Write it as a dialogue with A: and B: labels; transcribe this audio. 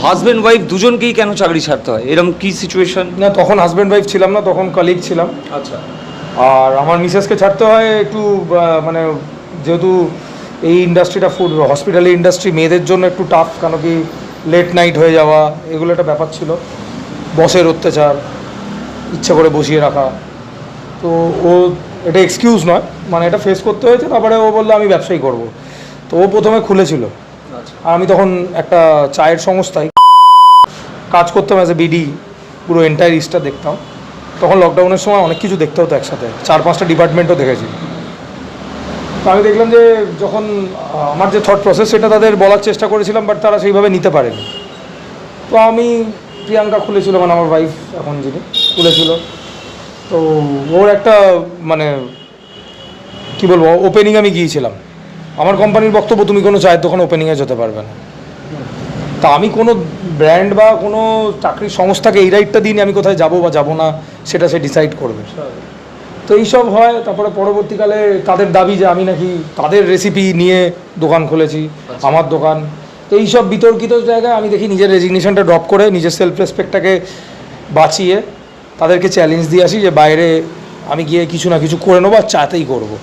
A: Husband wife দুজনকেই কেন চাকরি ছাড়তে হয়, এরকম কি সিচুয়েশন?
B: না, তখন হাজব্যান্ড ওয়াইফ ছিলাম না, তখন কলিগ ছিলাম।
A: আচ্ছা।
B: আর আমার মিসেসকে ছাড়তে হয় একটু মানে যেহেতু এই ইন্ডাস্ট্রিটা ফুড হসপিটালি ইন্ডাস্ট্রি মেয়েদের জন্য একটু টাফ, কেন কি লেট নাইট হয়ে যাওয়া এগুলো একটা ব্যাপার ছিল, বসের অত্যাচার, ইচ্ছা করে বসিয়ে রাখা। তো ও এটা এক্সকিউজ নয়, মানে এটা ফেস করতে হয়েছে। তারপরে ও বললো আমি ব্যবসায়ী করব। তো ও প্রথমে খুলেছিল, আর আমি তখন একটা চায়ের সংস্থায় কাজ করতাম অ্যাজ এ বিডি, পুরো এন্টায়ার ইস্টটা দেখতাম। তখন লকডাউনের সময় অনেক কিছু দেখতে হতো একসাথে, 4-5টা ডিপার্টমেন্টও দেখেছি। তো আমি দেখলাম যে যখন আমার যে থট প্রসেস সেটা তাদের বলার চেষ্টা করেছিলাম, বাট তারা সেইভাবে নিতে পারেনি। তো আমি, প্রিয়াঙ্কা খুলেছিল, মানে আমার ওয়াইফ এখন যিনি খুলেছিল, তো ওর একটা মানে কী বলবো ওপেনিং আমি গিয়েছিলাম। আমার কোম্পানির বক্তব্য তুমি কোনো চায়ের দোকান ওপেনিংয়ে যেতে পারবে না। তা আমি কোনো ব্র্যান্ড বা কোনো চাকরির সংস্থাকে এই রাইটটা দিইনি আমি কোথায় যাবো বা যাবো না, সেটা সে ডিসাইড করবে। তো এইসব হয়। তারপরে পরবর্তীকালে তাদের দাবি যে আমি নাকি তাদের রেসিপি নিয়ে দোকান খুলেছি, আমার দোকান। তো এইসব বিতর্কিত জায়গায় আমি দেখি নিজের রেজিগনেশনটা ড্রপ করে নিজের সেলফ রেসপেক্টটাকে বাঁচিয়ে তাদেরকে চ্যালেঞ্জ দিয়ে আসি যে বাইরে আমি গিয়ে কিছু না কিছু করে নেবো আর চাতেই করবো।